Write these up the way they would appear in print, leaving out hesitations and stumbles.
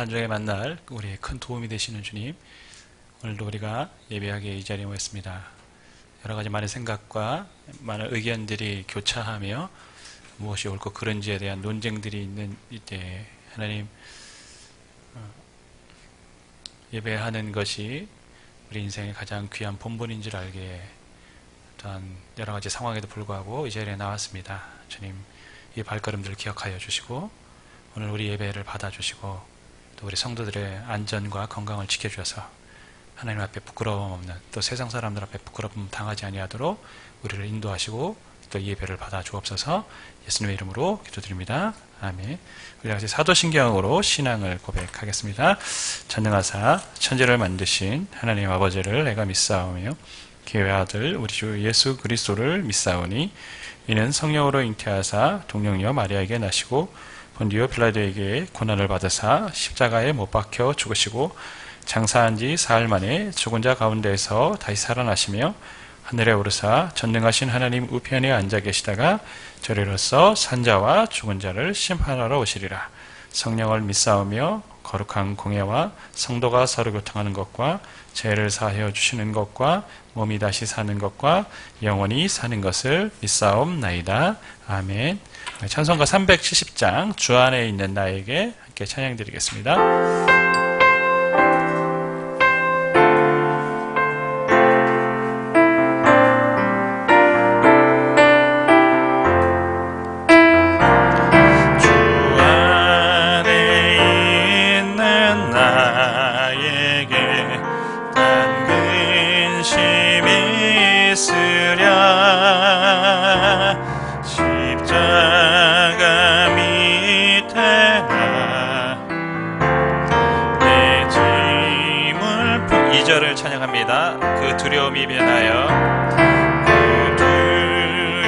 나중에 만날 우리의 큰 도움이 되시는 주님, 오늘도 우리가 예배하게 이 자리에 모였습니다. 여러가지 많은 생각과 많은 의견들이 교차하며 무엇이 옳고 그른지에 대한 논쟁들이 있는 이때 하나님, 예배하는 것이 우리 인생의 가장 귀한 본분인 줄 알게 또한 여러가지 상황에도 불구하고 이 자리에 나왔습니다. 주님, 이 발걸음들을 기억하여 주시고 오늘 우리 예배를 받아주시고 또 우리 성도들의 안전과 건강을 지켜주셔서 하나님 앞에 부끄러움 없는, 또 세상 사람들 앞에 부끄러움 당하지 아니하도록 우리를 인도하시고 또 예배를 받아 주옵소서. 예수님의 이름으로 기도드립니다. 아멘. 우리 같이 사도신경으로 신앙을 고백하겠습니다. 전능하사 천지를 만드신 하나님 아버지를 내가 믿사오며 그의 아들 우리 주 예수 그리스도를 믿사오니 이는 성령으로 잉태하사 동령녀 마리아에게 나시고 본디오 빌라도에게 고난을 받으사 십자가에 못 박혀 죽으시고 장사한 지 사흘 만에 죽은 자 가운데에서 다시 살아나시며 하늘에 오르사 전능하신 하나님 우편에 앉아 계시다가 저리로서 산자와 죽은 자를 심판하러 오시리라. 성령을 믿사오며 거룩한 공예와 성도가 서로 교통하는 것과 죄를 사하여 주시는 것과 몸이 다시 사는 것과 영원히 사는 것을 믿사옵나이다. 아멘. 찬송가 370장 주 안에 있는 나에게 함께 찬양드리겠습니다. 찬양합니다. 그 두려움이 변하여 그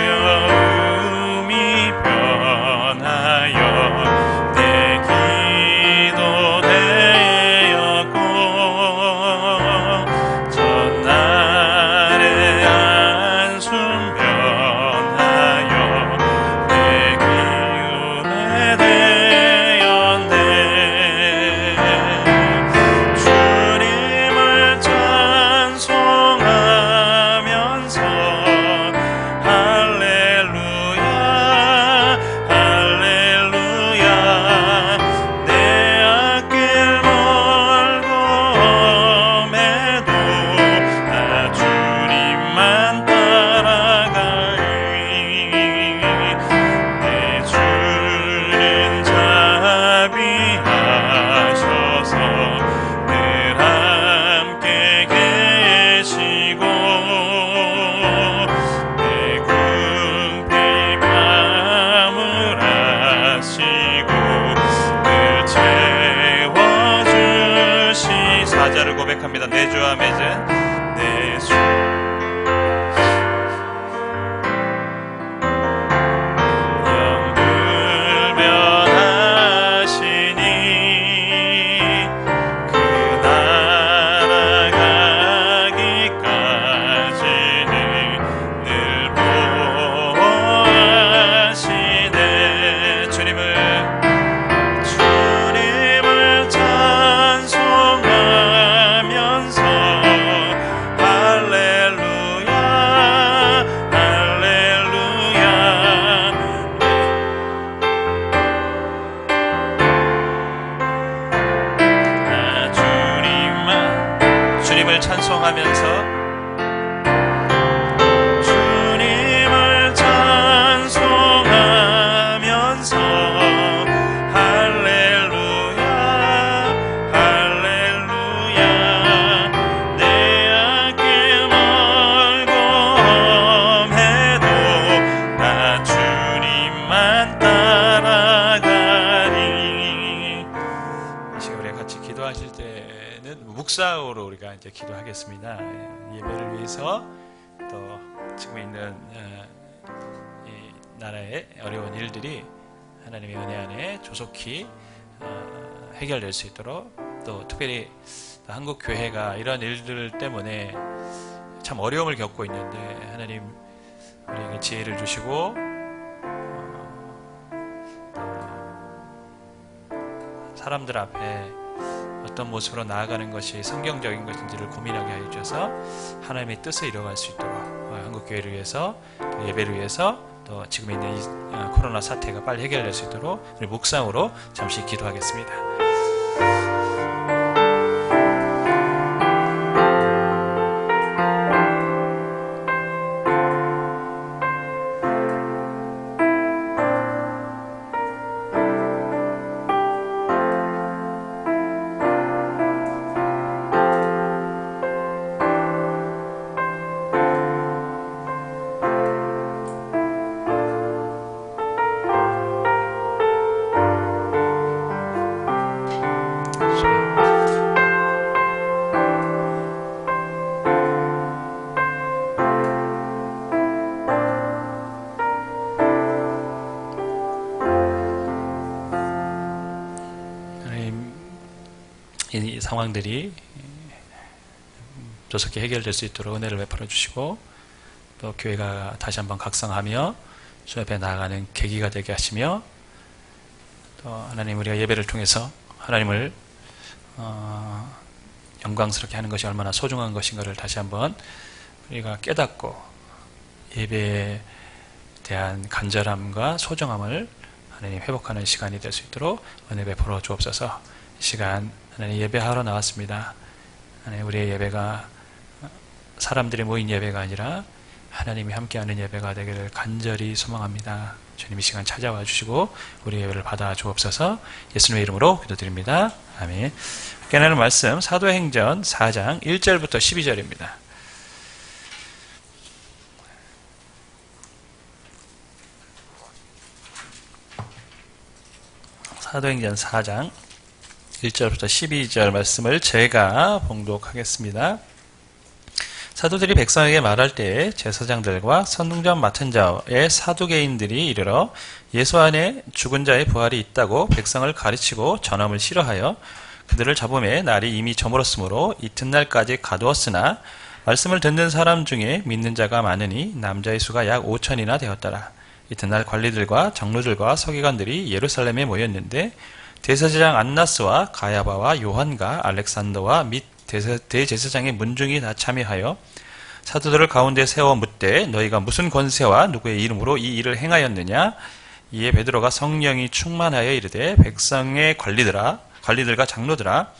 두려움이 변하여 내 기도 되었고 전날의 안숨 변하여 내 기운에 되었네. 고백합니다. 내 주와 맺은 내 주 영불변하시니 그 나라 가기까지는 늘 보호하시네. 주님을 찬송하면서 주님을 찬송하면서 할렐루야 기도하실 때는 묵상으로 우리가 이제 기도하겠습니다. 예배를 위해서 또 지금 있는 이 나라의 어려운 일들이 하나님의 은혜 안에 조속히 해결될 수 있도록, 또 특별히 한국 교회가 이런 일들 때문에 참 어려움을 겪고 있는데 하나님 우리에게 지혜를 주시고 사람들 앞에 어떤 모습으로 나아가는 것이 성경적인 것인지를 고민하게 하여 주셔서 하나님의 뜻을 이뤄갈 수 있도록 한국 교회를 위해서, 또 예배를 위해서, 또 지금 있는 이 코로나 사태가 빨리 해결될 수 있도록 우리 묵상으로 잠시 기도하겠습니다. 이 상황들이 조속히 해결될 수 있도록 은혜를 베풀어 주시고, 또 교회가 다시 한번 각성하며 주 앞에 나아가는 계기가 되게 하시며, 또 하나님 우리가 예배를 통해서 하나님을 영광스럽게 하는 것이 얼마나 소중한 것인가를 다시 한번 우리가 깨닫고 예배에 대한 간절함과 소중함을 하나님 회복하는 시간이 될 수 있도록 은혜 베풀어 주옵소서. 이 시간 하나님 예배하러 나왔습니다. 하나님 우리의 예배가 사람들이 모인 예배가 아니라 하나님이 함께하는 예배가 되기를 간절히 소망합니다. 주님 이 시간 찾아와 주시고 우리 예배를 받아 주옵소서. 예수님의 이름으로 기도드립니다. 아멘. 깨나는 말씀 사도행전 4장 1절부터 12절입니다. 사도행전 4장 1절부터 12절 말씀을 제가 봉독하겠습니다. 사도들이 백성에게 말할 때에 제사장들과 선동전 맡은 자의 사두개인들이 이르러 예수 안에 죽은 자의 부활이 있다고 백성을 가르치고 전함을 싫어하여 그들을 잡음에 날이 이미 저물었으므로 이튿날까지 가두었으나 말씀을 듣는 사람 중에 믿는 자가 많으니 남자의 수가 약 5천이나 되었더라. 이튿날 관리들과 장로들과 서기관들이 예루살렘에 모였는데 대제사장 안나스와 가야바와 요한과 알렉산더와 및 대제사장의 문중이 다 참여하여 사도들을 가운데 세워 묻되 너희가 무슨 권세와 누구의 이름으로 이 일을 행하였느냐? 이에 베드로가 성령이 충만하여 이르되 백성의 관리들과 장로들아,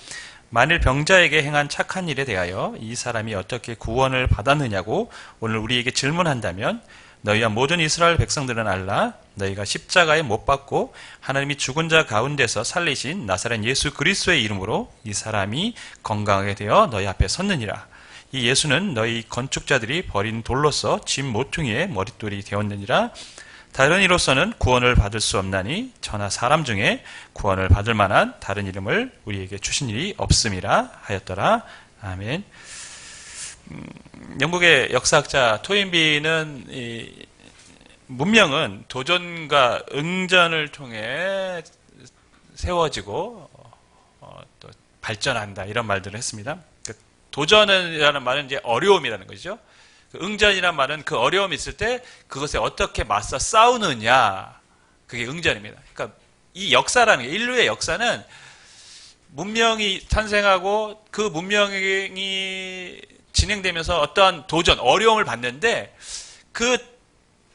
만일 병자에게 행한 착한 일에 대하여 이 사람이 어떻게 구원을 받았느냐고 오늘 우리에게 질문한다면 너희와 모든 이스라엘 백성들은 알라. 너희가 십자가에 못 박고 하나님이 죽은 자 가운데서 살리신 나사렛 예수 그리스도의 이름으로 이 사람이 건강하게 되어 너희 앞에 섰느니라. 이 예수는 너희 건축자들이 버린 돌로서 집 모퉁이의 머릿돌이 되었느니라. 다른 이로서는 구원을 받을 수 없나니 저나 사람 중에 구원을 받을 만한 다른 이름을 우리에게 주신 일이 없음이라 하였더라. 아멘. 영국의 역사학자 토인비는 이 문명은 도전과 응전을 통해 세워지고 또 발전한다, 이런 말들을 했습니다. 도전이라는 말은 이제 어려움이라는 것이죠. 응전이라는 말은 그 어려움이 있을 때 그것에 어떻게 맞서 싸우느냐, 그게 응전입니다. 그러니까 이 역사라는 게, 인류의 역사는 문명이 탄생하고 그 문명이 진행되면서 어떠한 도전, 어려움을 받는데 그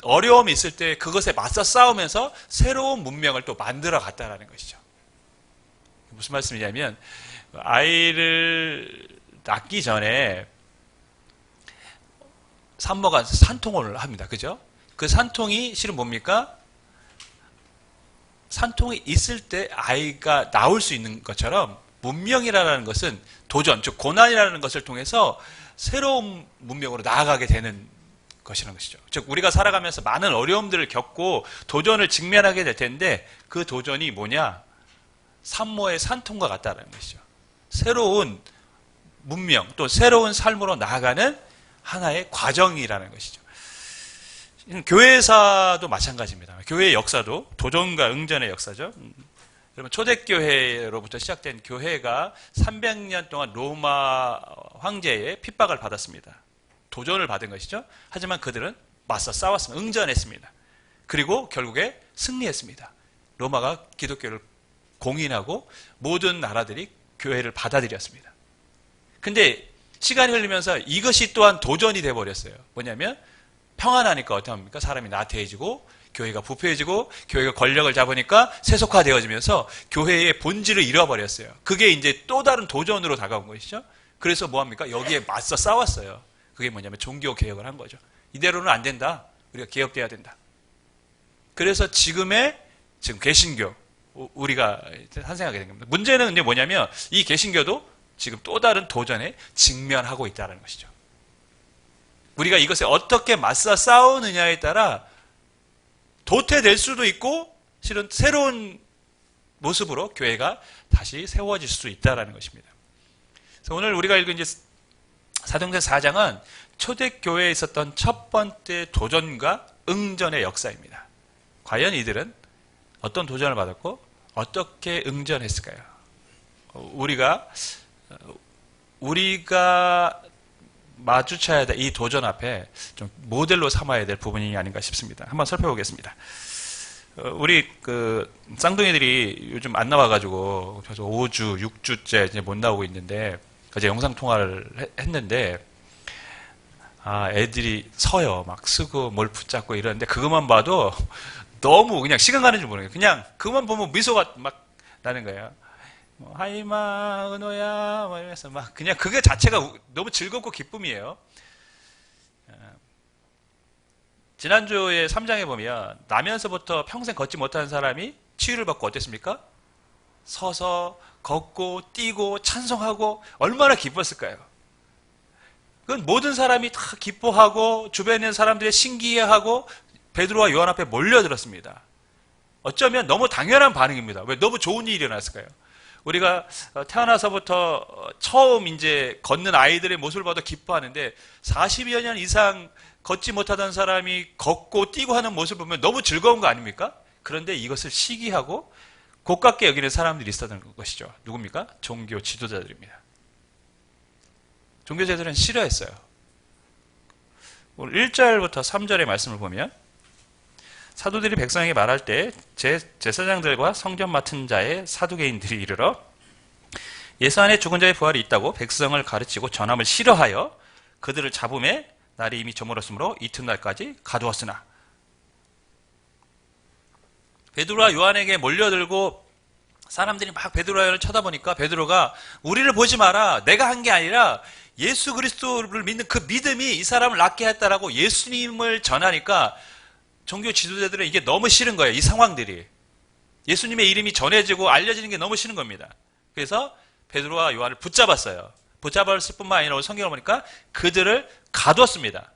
어려움이 있을 때 그것에 맞서 싸우면서 새로운 문명을 또 만들어 갔다라는 것이죠. 무슨 말씀이냐면, 아이를 낳기 전에 산모가 산통을 합니다. 그죠? 그 산통이 실은 뭡니까? 산통이 있을 때 아이가 나올 수 있는 것처럼 문명이라는 것은 도전, 즉 고난이라는 것을 통해서 새로운 문명으로 나아가게 되는 것이라는 것이죠. 즉 우리가 살아가면서 많은 어려움들을 겪고 도전을 직면하게 될 텐데 그 도전이 뭐냐? 산모의 산통과 같다는 것이죠. 새로운 문명 또 새로운 삶으로 나아가는 하나의 과정이라는 것이죠. 교회사도 마찬가지입니다. 교회의 역사도 도전과 응전의 역사죠. 여러분 초대교회로부터 시작된 교회가 300년 동안 로마 황제의 핍박을 받았습니다. 도전을 받은 것이죠. 하지만 그들은 맞서 싸웠습니다. 응전했습니다. 그리고 결국에 승리했습니다. 로마가 기독교를 공인하고 모든 나라들이 교회를 받아들였습니다. 근데 시간이 흐르면서 이것이 또한 도전이 돼버렸어요. 뭐냐면 평안하니까 어떻게 합니까? 사람이 나태해지고 교회가 부패해지고 교회가 권력을 잡으니까 세속화되어지면서 교회의 본질을 잃어버렸어요. 그게 이제 또 다른 도전으로 다가온 것이죠. 그래서 뭐합니까? 여기에 맞서 싸웠어요. 그게 뭐냐면 종교개혁을 한 거죠. 이대로는 안 된다. 우리가 개혁돼야 된다. 그래서 지금 개신교 우리가 탄생하게 된 겁니다. 문제는 이제 뭐냐면 이 개신교도 지금 또 다른 도전에 직면하고 있다는 것이죠. 우리가 이것에 어떻게 맞서 싸우느냐에 따라 도태될 수도 있고 실은 새로운 모습으로 교회가 다시 세워질 수 있다는 것입니다. 그래서 오늘 우리가 읽은 이제 사도행전 4장은 초대교회에 있었던 첫 번째 도전과 응전의 역사입니다. 과연 이들은 어떤 도전을 받았고 어떻게 응전했을까요? 우리가 마주쳐야 될 이 도전 앞에 좀 모델로 삼아야 될 부분이 아닌가 싶습니다. 한번 살펴보겠습니다. 우리 쌍둥이들이 요즘 안 나와가지고 5주, 6주째 이제 못 나오고 있는데 어제 영상 통화를 했는데 애들이 서요. 막 쓰고 뭘 붙잡고 이러는데 그것만 봐도 너무 그냥 시간 가는 줄 모르겠어요. 그냥 그것만 보면 미소가 막 나는 거예요. 하이마, 은호야, 이러면서 막 그냥 그게 자체가 너무 즐겁고 기쁨이에요. 지난주에 3장에 보면 나면서부터 평생 걷지 못하는 사람이 치유를 받고 어땠습니까? 서서 걷고 뛰고 찬송하고 얼마나 기뻤을까요? 그건 모든 사람이 다 기뻐하고 주변에 있는 사람들이 신기해하고 베드로와 요한 앞에 몰려들었습니다. 어쩌면 너무 당연한 반응입니다. 왜? 너무 좋은 일이 일어났을까요? 우리가 태어나서부터 처음 이제 걷는 아이들의 모습을 봐도 기뻐하는데 40여 년 이상 걷지 못하던 사람이 걷고 뛰고 하는 모습을 보면 너무 즐거운 거 아닙니까? 그런데 이것을 시기하고 고깝게 여기는 사람들이 있었던 것이죠. 누굽니까? 종교 지도자들입니다. 종교 지도자들은 싫어했어요. 오늘 1절부터 3절의 말씀을 보면 사도들이 백성에게 말할 때 제사장들과 성전 맡은 자의 사두개인들이 이르러 예수 안에 죽은 자의 부활이 있다고 백성을 가르치고 전함을 싫어하여 그들을 잡음에 날이 이미 저물었으므로 이튿날까지 가두었으나 베드로와 요한에게 몰려들고 사람들이 막 베드로와 요한을 쳐다보니까 베드로가 우리를 보지 마라. 내가 한 게 아니라 예수 그리스도를 믿는 그 믿음이 이 사람을 낫게 했다라고 예수님을 전하니까 종교 지도자들은 이게 너무 싫은 거예요. 이 상황들이. 예수님의 이름이 전해지고 알려지는 게 너무 싫은 겁니다. 그래서 베드로와 요한을 붙잡았어요. 붙잡았을 뿐만 아니라 성경을 보니까 그들을 가두었습니다.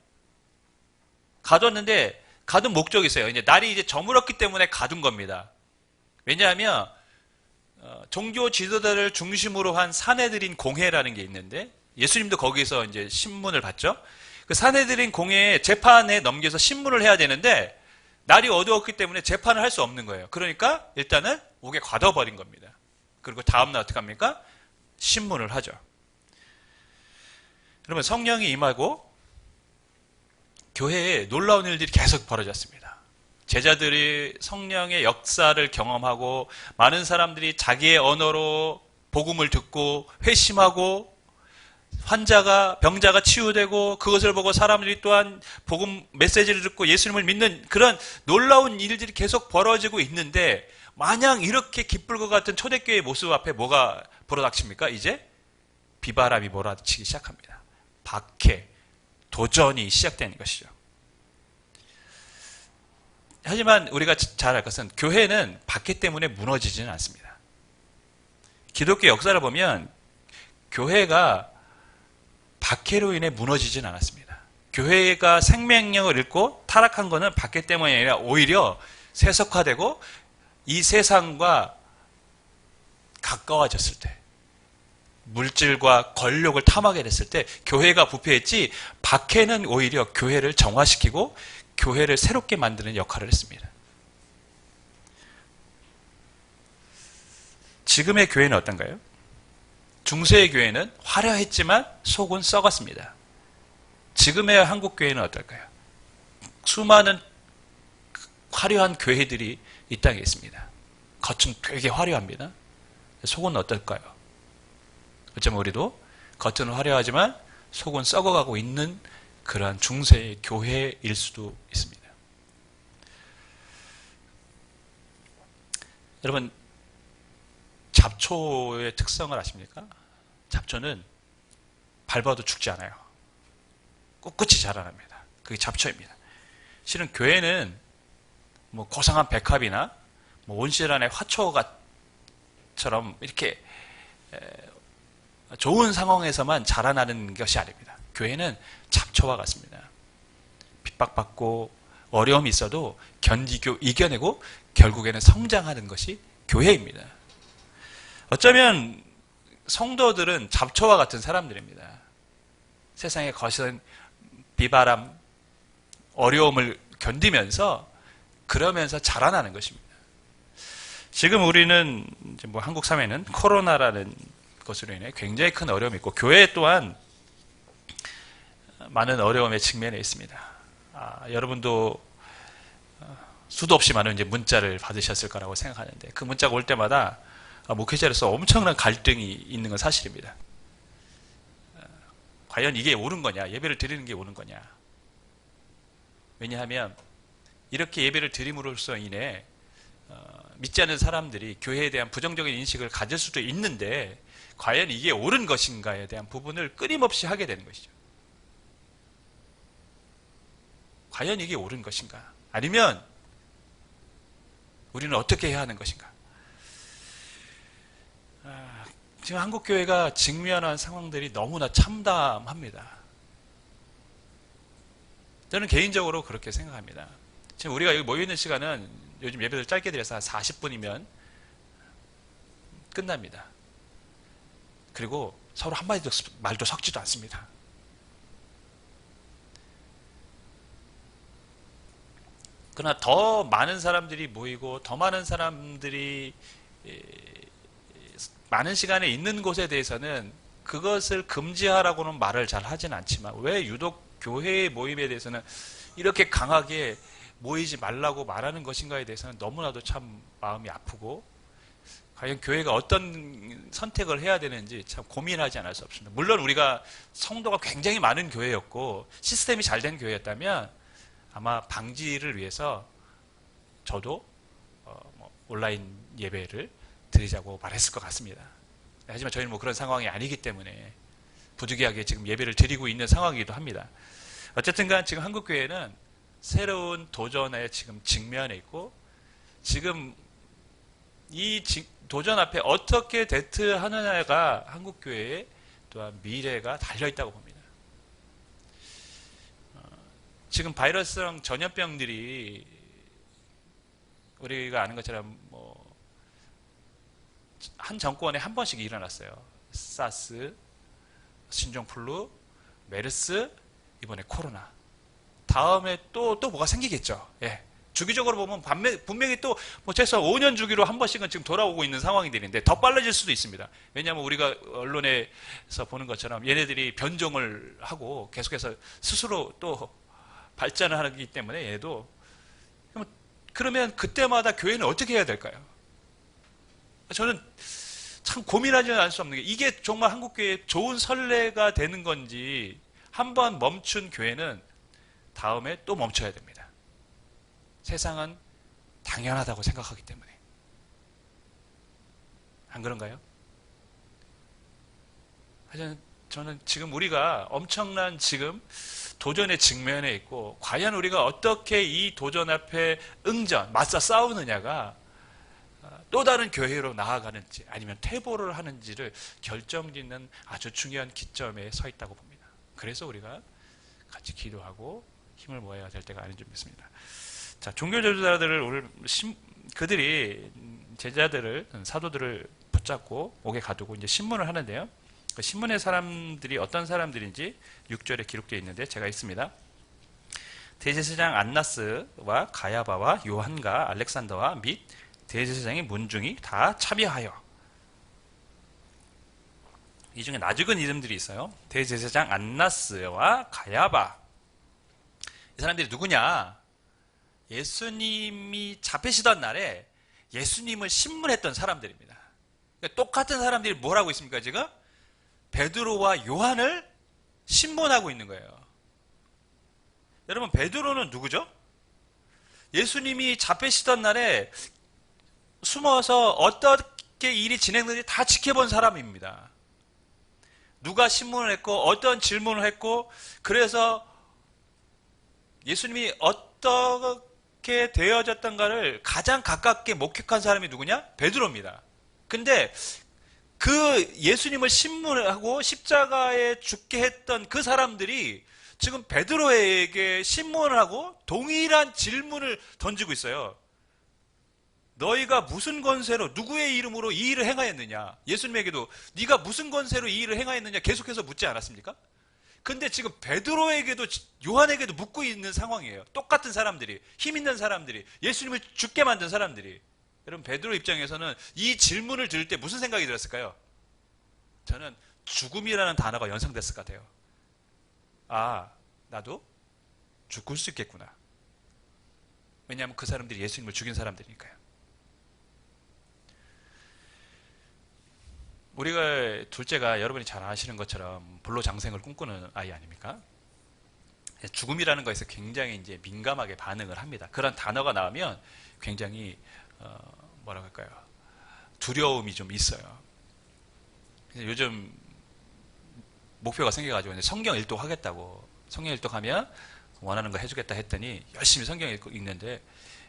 가두었는데 가둔 목적이 있어요. 이제 날이 이제 저물었기 때문에 가둔 겁니다. 왜냐하면 종교 지도자를 중심으로 한 사내들인 공회라는 게 있는데 예수님도 거기서 이제 신문을 받죠. 그 사내들인 공회에 재판에 넘겨서 신문을 해야 되는데 날이 어두웠기 때문에 재판을 할 수 없는 거예요. 그러니까 일단은 옥에 가둬버린 겁니다. 그리고 다음날 어떻게 합니까? 신문을 하죠. 여러분 성령이 임하고 교회에 놀라운 일들이 계속 벌어졌습니다. 제자들이 성령의 역사를 경험하고 많은 사람들이 자기의 언어로 복음을 듣고 회심하고 병자가 치유되고 그것을 보고 사람들이 또한 복음 메시지를 듣고 예수님을 믿는 그런 놀라운 일들이 계속 벌어지고 있는데 마냥 이렇게 기쁠 것 같은 초대교회의 모습 앞에 뭐가 불어닥칩니까? 이제 비바람이 몰아치기 시작합니다. 박해, 도전이 시작되는 것이죠. 하지만 우리가 잘 알 것은 교회는 박해 때문에 무너지지는 않습니다. 기독교 역사를 보면 교회가 박해로 인해 무너지진 않았습니다. 교회가 생명력을 잃고 타락한 것은 박해 때문이 아니라 오히려 세속화되고 이 세상과 가까워졌을 때 물질과 권력을 탐하게 됐을 때 교회가 부패했지, 박해는 오히려 교회를 정화시키고 교회를 새롭게 만드는 역할을 했습니다. 지금의 교회는 어떤가요? 중세의 교회는 화려했지만 속은 썩었습니다. 지금의 한국 교회는 어떨까요? 수많은 화려한 교회들이 이 땅에 있습니다. 겉은 되게 화려합니다. 속은 어떨까요? 어쩌면 우리도 겉은 화려하지만 속은 썩어가고 있는 그러한 중세의 교회일 수도 있습니다. 여러분, 잡초의 특성을 아십니까? 잡초는 밟아도 죽지 않아요. 꿋꿋이 자라납니다. 그게 잡초입니다. 실은 교회는 뭐 고상한 백합이나 뭐 온실안의 화초처럼 이렇게 좋은 상황에서만 자라나는 것이 아닙니다. 교회는 잡초와 같습니다. 핍박받고 어려움이 있어도 견디고 이겨내고 결국에는 성장하는 것이 교회입니다. 어쩌면 성도들은 잡초와 같은 사람들입니다. 세상의 거센 비바람, 어려움을 견디면서 그러면서 자라나는 것입니다. 지금 우리는 이제 뭐 한국 사회는 코로나라는 것으로 인해 굉장히 큰 어려움이 있고 교회 또한 많은 어려움에 직면해 있습니다. 여러분도 수도 없이 많은 이제 문자를 받으셨을 거라고 생각하는데 그 문자가 올 때마다 목회자로서 엄청난 갈등이 있는 건 사실입니다. 과연 이게 옳은 거냐? 예배를 드리는 게 옳은 거냐? 왜냐하면 이렇게 예배를 드림으로써 인해 믿지 않는 사람들이 교회에 대한 부정적인 인식을 가질 수도 있는데 과연 이게 옳은 것인가에 대한 부분을 끊임없이 하게 되는 것이죠. 과연 이게 옳은 것인가? 아니면 우리는 어떻게 해야 하는 것인가? 지금 한국교회가 직면한 상황들이 너무나 참담합니다. 저는 개인적으로 그렇게 생각합니다. 지금 우리가 여기 모여있는 시간은 요즘 예배를 짧게 드려서 한 40분이면 끝납니다. 그리고 서로 한마디도 말도 섞지도 않습니다. 그러나 더 많은 사람들이 모이고 더 많은 사람들이 많은 시간에 있는 곳에 대해서는 그것을 금지하라고는 말을 잘 하진 않지만 왜 유독 교회의 모임에 대해서는 이렇게 강하게 모이지 말라고 말하는 것인가에 대해서는 너무나도 참 마음이 아프고 과연 교회가 어떤 선택을 해야 되는지 참 고민하지 않을 수 없습니다. 물론 우리가 성도가 굉장히 많은 교회였고 시스템이 잘 된 교회였다면 아마 방지를 위해서 저도 온라인 예배를 드리자고 말했을 것 같습니다. 하지만 저희는 뭐 그런 상황이 아니기 때문에 부득이하게 지금 예배를 드리고 있는 상황이기도 합니다. 어쨌든 간 지금 한국교회는 새로운 도전에 지금 직면해 있고 지금 이 도전 앞에 어떻게 대처하느냐가 한국교회의 또한 미래가 달려있다고 봅니다. 지금 바이러스성 전염병들이 우리가 아는 것처럼 한 정권에 한 번씩 일어났어요. 사스, 신종플루, 메르스, 이번에 코로나. 다음에 또 뭐가 생기겠죠. 예. 주기적으로 보면 분명히 또 최소한 5년 주기로 한 번씩은 지금 돌아오고 있는 상황이 되는데 더 빨라질 수도 있습니다. 왜냐하면 우리가 언론에서 보는 것처럼 얘네들이 변종을 하고 계속해서 스스로 또 발전을 하기 때문에 얘도 그러면 그때마다 교회는 어떻게 해야 될까요? 저는 참 고민하지 않을 수 없는 게 이게 정말 한국교회의 좋은 선례가 되는 건지 한번 멈춘 교회는 다음에 또 멈춰야 됩니다. 세상은 당연하다고 생각하기 때문에. 안 그런가요? 하여튼 저는 지금 우리가 엄청난 지금 도전의 직면에 있고 과연 우리가 어떻게 이 도전 앞에 맞서 싸우느냐가 또 다른 교회로 나아가는지 아니면 퇴보를 하는지를 결정짓는 아주 중요한 기점에 서 있다고 봅니다. 그래서 우리가 같이 기도하고 힘을 모아야 될 때가 아닌 줄 믿습니다. 자, 종교 지도자들을 오늘 그들이 제자들을 사도들을 붙잡고 옥에 가두고 이제 신문을 하는데요. 그 신문의 사람들이 어떤 사람들인지 6절에 기록되어 있는데 제가 읽습니다. 대제사장 안나스와 가야바와 요한과 알렉산더와 및 대제사장의 문중이 다 참여하여. 이 중에 낯익은 이름들이 있어요. 대제사장 안나스와 가야바. 이 사람들이 누구냐? 예수님이 잡히시던 날에 예수님을 신문했던 사람들입니다. 그러니까 똑같은 사람들이 뭘 하고 있습니까, 지금? 베드로와 요한을 신문하고 있는 거예요. 여러분, 베드로는 누구죠? 예수님이 잡히시던 날에 숨어서 어떻게 일이 진행되는지 다 지켜본 사람입니다. 누가 신문을 했고 어떤 질문을 했고, 그래서 예수님이 어떻게 되어졌던가를 가장 가깝게 목격한 사람이 누구냐? 베드로입니다. 근데 그 예수님을 신문하고 십자가에 죽게 했던 그 사람들이 지금 베드로에게 신문을 하고 동일한 질문을 던지고 있어요. 너희가 무슨 권세로 누구의 이름으로 이 일을 행하였느냐? 예수님에게도 네가 무슨 권세로 이 일을 행하였느냐 계속해서 묻지 않았습니까? 근데 지금 베드로에게도 요한에게도 묻고 있는 상황이에요. 똑같은 사람들이, 힘 있는 사람들이, 예수님을 죽게 만든 사람들이. 여러분, 베드로 입장에서는 이 질문을 들을 때 무슨 생각이 들었을까요? 저는 죽음이라는 단어가 연상됐을 것 같아요. 아, 나도 죽을 수 있겠구나. 왜냐하면 그 사람들이 예수님을 죽인 사람들이니까요. 우리가 둘째가 여러분이 잘 아시는 것처럼 불로장생을 꿈꾸는 아이 아닙니까? 죽음이라는 것에서 굉장히 이제 민감하게 반응을 합니다. 그런 단어가 나오면 굉장히 뭐라고 할까요? 두려움이 좀 있어요. 요즘 목표가 생겨가지고 이제 성경 일독 하겠다고, 성경 일독 하면 원하는 거 해주겠다 했더니 열심히 성경 읽는데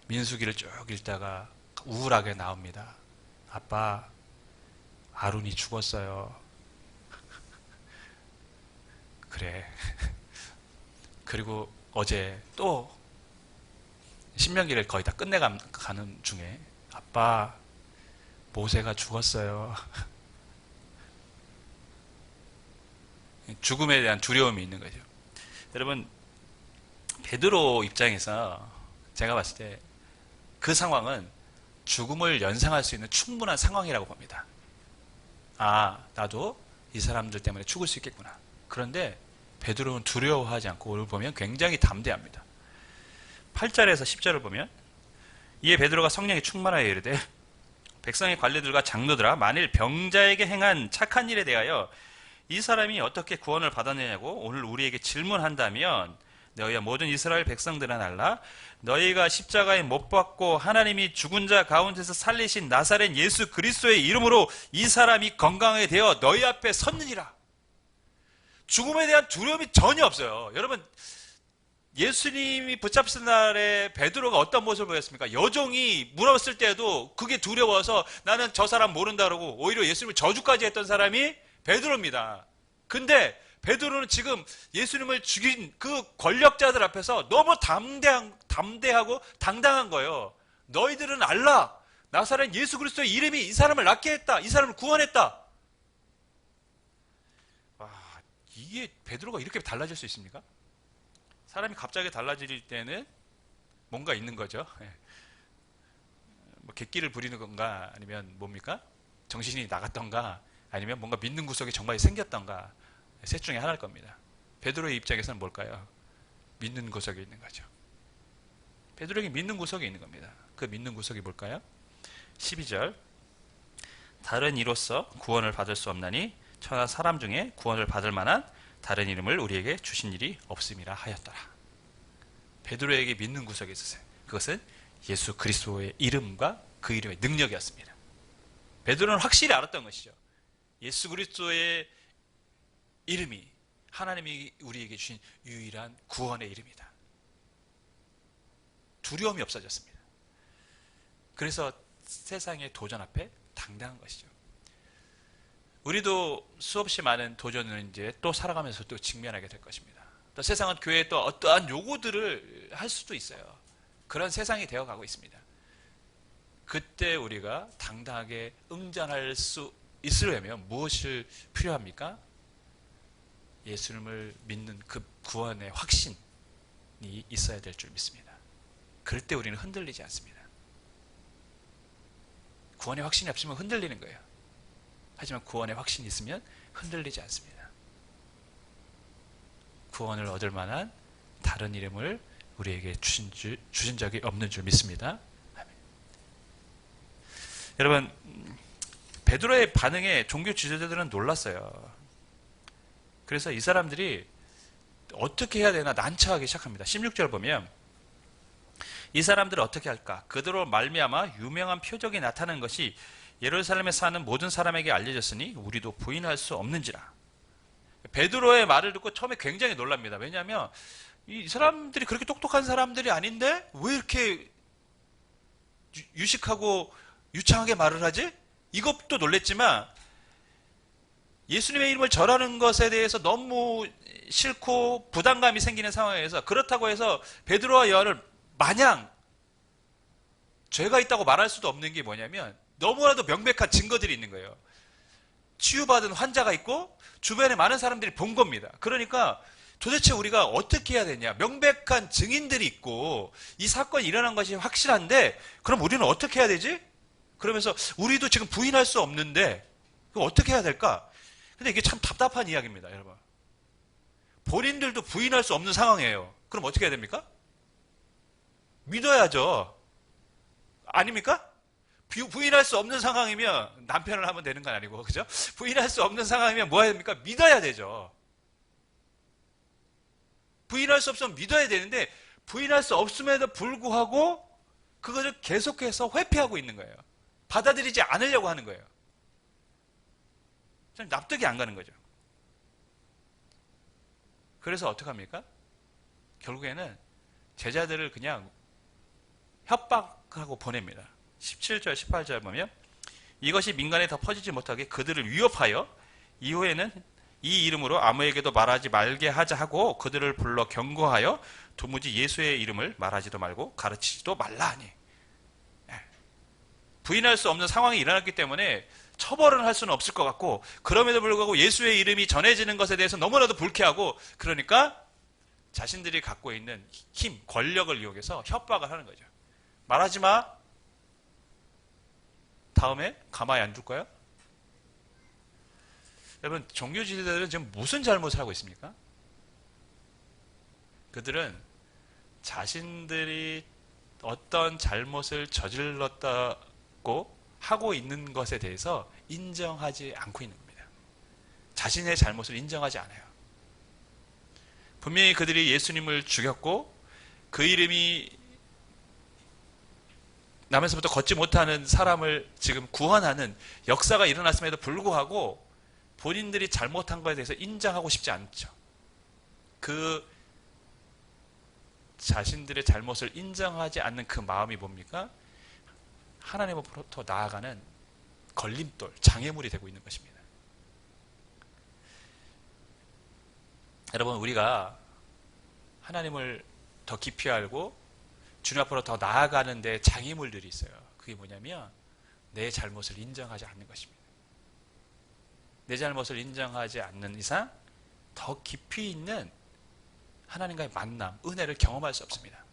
민수기를 쭉 읽다가 우울하게 나옵니다. 아빠, 아론이 죽었어요. 그래. 그리고 어제 또 신명기를 거의 다 끝내가는 중에 아빠, 모세가 죽었어요. 죽음에 대한 두려움이 있는 거죠. 여러분, 베드로 입장에서 제가 봤을 때 그 상황은 죽음을 연상할 수 있는 충분한 상황이라고 봅니다. 아, 나도 이 사람들 때문에 죽을 수 있겠구나. 그런데 베드로는 두려워하지 않고 오늘 보면 굉장히 담대합니다. 8절에서 10절을 보면 이에 베드로가 성령에 충만하여 이르되 백성의 관리들과 장로들아 만일 병자에게 행한 착한 일에 대하여 이 사람이 어떻게 구원을 받았느냐고 오늘 우리에게 질문한다면 너희와 모든 이스라엘 백성들은 알라 너희가 십자가에 못 박고 하나님이 죽은 자 가운데서 살리신 나사렛 예수 그리스도의 이름으로 이 사람이 건강하게 되어 너희 앞에 섰느니라. 죽음에 대한 두려움이 전혀 없어요. 여러분, 예수님이 붙잡힌 날에 베드로가 어떤 모습을 보였습니까? 여종이 물었을 때도 그게 두려워서 나는 저 사람 모른다 그러고 오히려 예수님을 저주까지 했던 사람이 베드로입니다. 근데 베드로는 지금 예수님을 죽인 그 권력자들 앞에서 너무 담대하고 당당한 거예요. 너희들은 알라. 나사렛 예수 그리스도의 이름이 이 사람을 낫게 했다. 이 사람을 구원했다. 와, 이게 베드로가 이렇게 달라질 수 있습니까? 사람이 갑자기 달라질 때는 뭔가 있는 거죠. 뭐 객기를 부리는 건가 아니면 뭡니까? 정신이 나갔던가 아니면 뭔가 믿는 구석이 정말 생겼던가 셋 중에 하나일 겁니다. 베드로의 입장에서는 뭘까요? 믿는 구석에 있는 거죠. 베드로에게 믿는 구석이 있는 겁니다. 그 믿는 구석이 뭘까요? 12절 다른 이로써 구원을 받을 수 없나니 천하 사람 중에 구원을 받을 만한 다른 이름을 우리에게 주신 일이 없음이라 하였더라. 베드로에게 믿는 구석이 있었어요. 그것은 예수 그리스도의 이름과 그 이름의 능력이었습니다. 베드로는 확실히 알았던 것이죠. 예수 그리스도의 이름이 하나님이 우리에게 주신 유일한 구원의 이름이다. 두려움이 없어졌습니다. 그래서 세상의 도전 앞에 당당한 것이죠. 우리도 수없이 많은 도전을 이제 또 살아가면서 또 직면하게 될 것입니다. 또 세상은 교회에 또 어떠한 요구들을 할 수도 있어요. 그런 세상이 되어가고 있습니다. 그때 우리가 당당하게 응전할 수 있으려면 무엇이 필요합니까? 예수님을 믿는 그 구원의 확신이 있어야 될 줄 믿습니다. 그럴 때 우리는 흔들리지 않습니다. 구원의 확신이 없으면 흔들리는 거예요. 하지만 구원의 확신이 있으면 흔들리지 않습니다. 구원을 얻을 만한 다른 이름을 우리에게 주신 적이 없는 줄 믿습니다. 아멘. 여러분, 베드로의 반응에 종교 지도자들은 놀랐어요. 그래서 이 사람들이 어떻게 해야 되나 난처하기 시작합니다. 16절 보면 이 사람들은 어떻게 할까? 그들로 말미암아 유명한 표적이 나타나는 것이 예루살렘에 사는 모든 사람에게 알려졌으니 우리도 부인할 수 없는지라. 베드로의 말을 듣고 처음에 굉장히 놀랍니다. 왜냐하면 이 사람들이 그렇게 똑똑한 사람들이 아닌데 왜 이렇게 유식하고 유창하게 말을 하지? 이것도 놀랬지만 예수님의 이름을 절하는 것에 대해서 너무 싫고 부담감이 생기는 상황에서 그렇다고 해서 베드로와 요한을 마냥 죄가 있다고 말할 수도 없는 게 뭐냐면 너무나도 명백한 증거들이 있는 거예요. 치유받은 환자가 있고 주변에 많은 사람들이 본 겁니다. 그러니까 도대체 우리가 어떻게 해야 되냐. 명백한 증인들이 있고 이 사건이 일어난 것이 확실한데 그럼 우리는 어떻게 해야 되지? 그러면서 우리도 지금 부인할 수 없는데 그럼 어떻게 해야 될까? 근데 이게 참 답답한 이야기입니다. 여러분. 본인들도 부인할 수 없는 상황이에요. 그럼 어떻게 해야 됩니까? 믿어야죠. 아닙니까? 부인할 수 없는 상황이면 남편을 하면 되는 건 아니고, 그죠? 부인할 수 없는 상황이면 뭐 해야 됩니까? 믿어야 되죠. 부인할 수 없으면 믿어야 되는데, 부인할 수 없음에도 불구하고, 그것을 계속해서 회피하고 있는 거예요. 받아들이지 않으려고 하는 거예요. 좀 납득이 안 가는 거죠. 그래서 어떡합니까? 결국에는 제자들을 그냥 협박하고 보냅니다. 17절, 18절 보면 이것이 민간에 더 퍼지지 못하게 그들을 위협하여 이후에는 이 이름으로 아무에게도 말하지 말게 하자 하고 그들을 불러 경고하여 도무지 예수의 이름을 말하지도 말고 가르치지도 말라 하니. 부인할 수 없는 상황이 일어났기 때문에 처벌은 할 수는 없을 것 같고 그럼에도 불구하고 예수의 이름이 전해지는 것에 대해서 너무나도 불쾌하고 그러니까 자신들이 갖고 있는 힘, 권력을 이용해서 협박을 하는 거죠. 말하지 마. 다음에 가만히 안 둘 거야? 여러분, 종교 지도자들은 지금 무슨 잘못을 하고 있습니까? 그들은 자신들이 어떤 잘못을 저질렀다고 하고 있는 것에 대해서 인정하지 않고 있는 겁니다. 자신의 잘못을 인정하지 않아요. 분명히 그들이 예수님을 죽였고 그 이름이 남에서부터 걷지 못하는 사람을 지금 구원하는 역사가 일어났음에도 불구하고 본인들이 잘못한 것에 대해서 인정하고 싶지 않죠. 그 자신들의 잘못을 인정하지 않는 그 마음이 뭡니까? 하나님으로부터 나아가는 걸림돌, 장애물이 되고 있는 것입니다. 여러분, 우리가 하나님을 더 깊이 알고 주님 앞으로 더 나아가는 데 장애물들이 있어요. 그게 뭐냐면 내 잘못을 인정하지 않는 것입니다. 내 잘못을 인정하지 않는 이상 더 깊이 있는 하나님과의 만남, 은혜를 경험할 수 없습니다.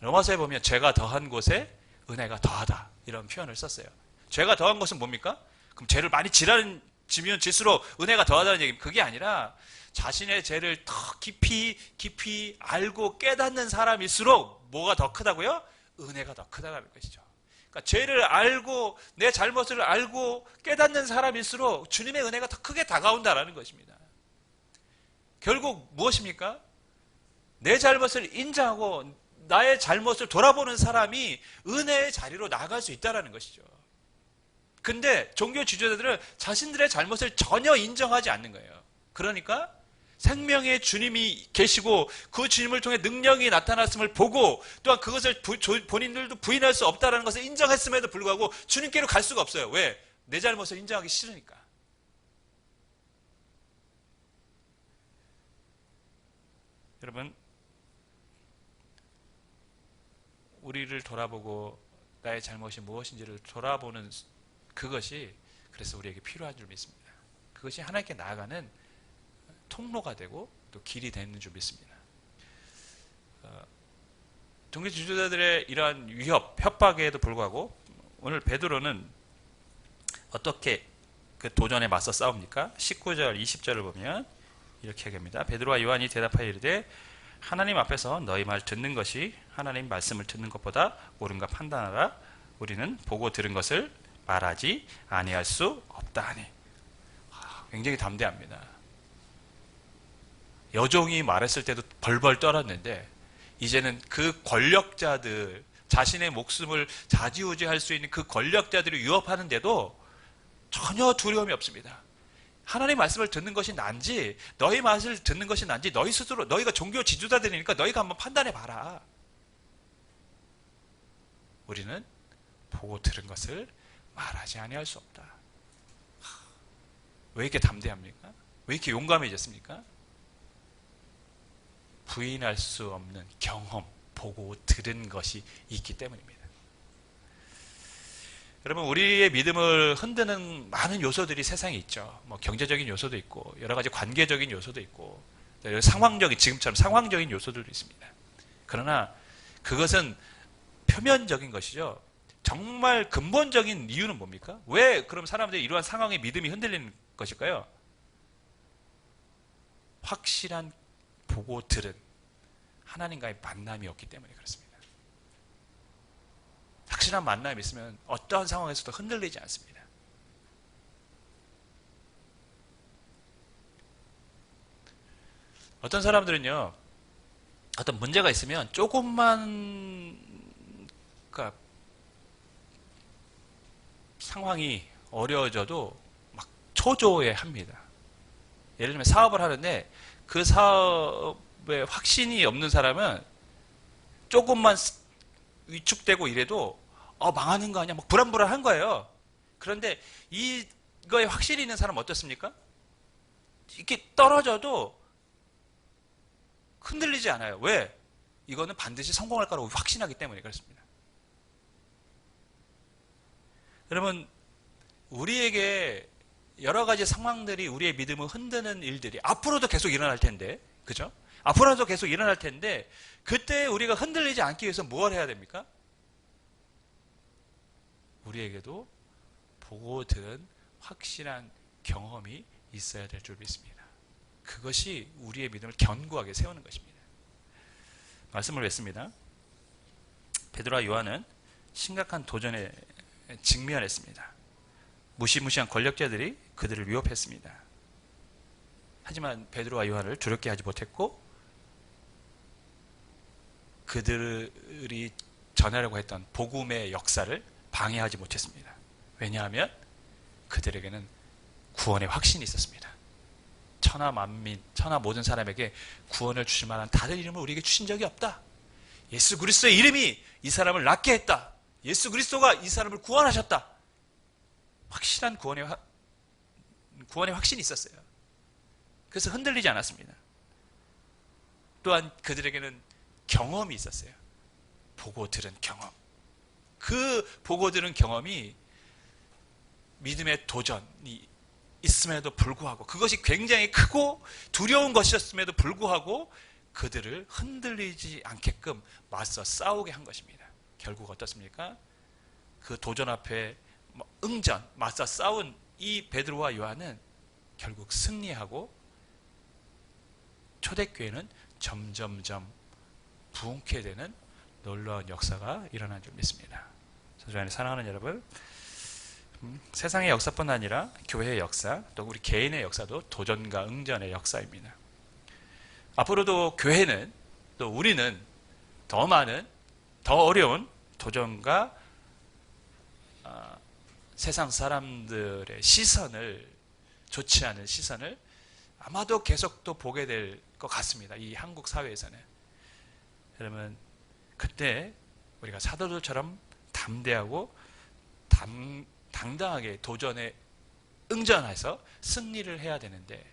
로마서에 보면 죄가 더한 곳에 은혜가 더하다 이런 표현을 썼어요. 죄가 더한 것은 뭡니까? 그럼 죄를 많이 지면 질수록 은혜가 더하다는 얘기입니다. 그게 아니라 자신의 죄를 더 깊이 알고 깨닫는 사람일수록 뭐가 더 크다고요? 은혜가 더 크다는 것이죠. 그러니까 죄를 알고 내 잘못을 알고 깨닫는 사람일수록 주님의 은혜가 더 크게 다가온다라는 것입니다. 결국 무엇입니까? 내 잘못을 인정하고 나의 잘못을 돌아보는 사람이 은혜의 자리로 나아갈 수 있다는 것이죠. 근데 종교 지도자들은 자신들의 잘못을 전혀 인정하지 않는 거예요. 그러니까 생명의 주님이 계시고 그 주님을 통해 능력이 나타났음을 보고 또한 그것을 본인들도 부인할 수 없다는 것을 인정했음에도 불구하고 주님께로 갈 수가 없어요. 왜? 내 잘못을 인정하기 싫으니까. 여러분, 우리를 돌아보고 나의 잘못이 무엇인지를 돌아보는 그것이 그래서 우리에게 필요한 줄 믿습니다. 그것이 하나님께 나아가는 통로가 되고 또 길이 되는 줄 믿습니다. 종교 지도자들의 이러한 위협, 협박에도 불구하고 오늘 베드로는 어떻게 그 도전에 맞서 싸웁니까? 19절, 20절을 보면 이렇게 얘기합니다. 베드로와 요한이 대답하여 이르되 하나님 앞에서 너희 말 듣는 것이 하나님 말씀을 듣는 것보다 옳은가 판단하라. 우리는 보고 들은 것을 말하지 아니할 수 없다 하니. 굉장히 담대합니다. 여종이 말했을 때도 벌벌 떨었는데 이제는 그 권력자들, 자신의 목숨을 좌지우지할 수 있는 그 권력자들을 위협하는데도 전혀 두려움이 없습니다. 하나님 말씀을 듣는 것이 난지 너희 말을 듣는 것이 난지 너희 스스로, 너희가 종교 지도자들이니까 너희가 한번 판단해 봐라. 우리는 보고 들은 것을 말하지 아니할 수 없다. 왜 이렇게 담대합니까? 왜 이렇게 용감해졌습니까? 부인할 수 없는 경험, 보고 들은 것이 있기 때문입니다. 여러분, 우리의 믿음을 흔드는 많은 요소들이 세상에 있죠. 뭐 경제적인 요소도 있고 여러 가지 관계적인 요소도 있고 상황적인, 지금처럼 상황적인 요소들도 있습니다. 그러나 그것은 표면적인 것이죠. 정말 근본적인 이유는 뭡니까? 왜 그럼 사람들이 이러한 상황에 믿음이 흔들리는 것일까요? 확실한 보고 들은 하나님과의 만남이 없기 때문에 그렇습니다. 확실한 만남이 있으면 어떠한 상황에서도 흔들리지 않습니다. 어떤 사람들은요, 어떤 문제가 있으면 조금만 그러니까 상황이 어려워져도 막 초조해 합니다. 예를 들면 사업을 하는데 그 사업에 확신이 없는 사람은 조금만 위축되고 이래도 망하는 거 아니야? 막 불안불안한 거예요. 그런데 이거에 확실히 있는 사람은 어떻습니까? 이렇게 떨어져도 흔들리지 않아요. 왜? 이거는 반드시 성공할 거라고 확신하기 때문에 그렇습니다. 여러분, 우리에게 여러 가지 상황들이 우리의 믿음을 흔드는 일들이 앞으로도 계속 일어날 텐데, 그죠? 앞으로도 계속 일어날 텐데, 그때 우리가 흔들리지 않기 위해서 무엇을 해야 됩니까? 우리에게도 보고 들은 확실한 경험이 있어야 될 줄 믿습니다. 그것이 우리의 믿음을 견고하게 세우는 것입니다. 말씀을 맺습니다. 베드로와 요한은 심각한 도전에 직면했습니다. 무시무시한 권력자들이 그들을 위협했습니다. 하지만 베드로와 요한을 두렵게 하지 못했고 그들이 전하려고 했던 복음의 역사를 방해하지 못했습니다. 왜냐하면 그들에게는 구원의 확신이 있었습니다. 천하 만민, 천하 모든 사람에게 구원을 주실 만한 다른 이름을 우리에게 주신 적이 없다. 예수 그리스도의 이름이 이 사람을 낫게 했다. 예수 그리스도가 이 사람을 구원하셨다. 확실한 구원의 확신이 있었어요. 그래서 흔들리지 않았습니다. 또한 그들에게는 경험이 있었어요. 보고 들은 경험. 그 보고 들은 경험이 믿음의 도전이 있음에도 불구하고 그것이 굉장히 크고 두려운 것이었음에도 불구하고 그들을 흔들리지 않게끔 맞서 싸우게 한 것입니다. 결국 어떻습니까? 그 도전 앞에 응전, 맞서 싸운 이 베드로와 요한은 결국 승리하고 초대교회는 점점점 부흥케 되는 놀라운 역사가 일어난 줄 믿습니다. 저주 안에 사랑하는 여러분, 세상의 역사뿐 아니라 교회의 역사, 또 우리 개인의 역사도 도전과 응전의 역사입니다. 앞으로도 교회는, 또 우리는 더 많은, 더 어려운 도전과 세상 사람들의 시선을, 좋지 않은 시선을 아마도 계속 또 보게 될 것 같습니다. 이 한국 사회에서는. 여러분, 그때 우리가 사도들처럼 담대하고 당당하게 도전에 응전해서 승리를 해야 되는데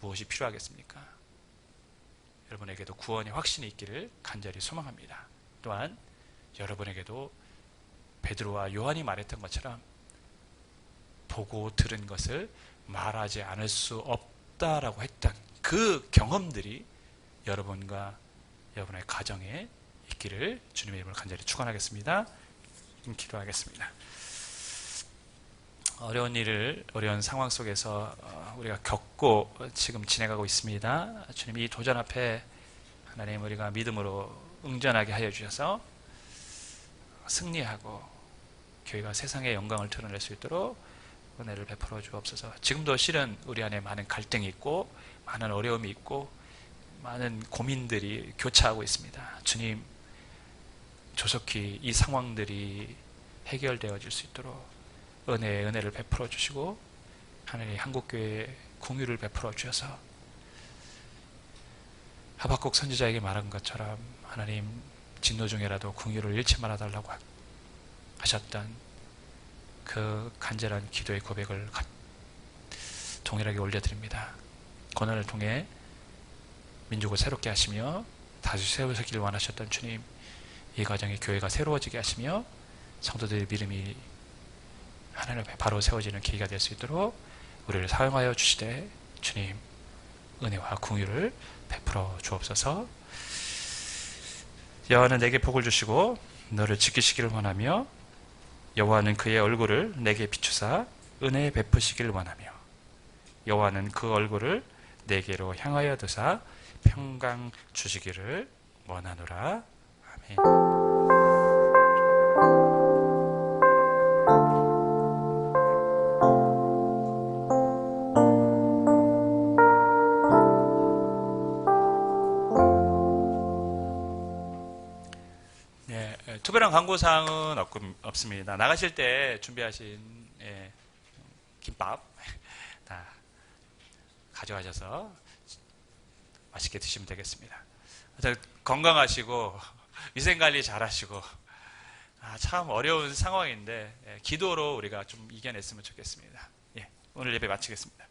무엇이 필요하겠습니까? 여러분에게도 구원의 확신이 있기를 간절히 소망합니다. 또한 여러분에게도 베드로와 요한이 말했던 것처럼 보고 들은 것을 말하지 않을 수 없다라고 했던 그 경험들이 여러분과 여러분의 가정에 있기를 주님의 이름으로 간절히 축원하겠습니다. 기도하겠습니다. 어려운 상황 속에서 우리가 겪고 지금 지내가고 있습니다. 주님, 이 도전 앞에 하나님, 우리가 믿음으로 응전하게 하여 주셔서 승리하고 교회가 세상의 영광을 드러낼 수 있도록 은혜를 베풀어 주옵소서. 지금도 실은 우리 안에 많은 갈등이 있고 많은 어려움이 있고 많은 고민들이 교차하고 있습니다. 주님, 조속히 이 상황들이 해결되어질 수 있도록 은혜를 베풀어 주시고 하나님, 한국교회에 긍휼을 베풀어 주셔서 하박국 선지자에게 말한 것처럼 하나님, 진노 중에라도 긍휼을 잃지 말아달라고 하셨던 그 간절한 기도의 고백을 동일하게 올려드립니다. 고난을 통해 민족을 새롭게 하시며 다시 세우시기를 원하셨던 주님, 이 과정에 교회가 새로워지게 하시며 성도들의 믿음이 하나님 앞에 바로 세워지는 계기가 될 수 있도록 우리를 사용하여 주시되 주님, 은혜와 긍휼을 베풀어 주옵소서. 여호와는 내게 복을 주시고 너를 지키시기를 원하며 여호와는 그의 얼굴을 내게 비추사 은혜 베푸시기를 원하며 여호와는 그 얼굴을 내게로 향하여 드사 평강 주시기를 원하노라. 아멘. 특별한 광고사항은 없습니다. 나가실 때 준비하신 김밥 다 가져가셔서 맛있게 드시면 되겠습니다. 건강하시고 위생관리 잘하시고 참 어려운 상황인데 기도로 우리가 좀 이겨냈으면 좋겠습니다. 오늘 예배 마치겠습니다.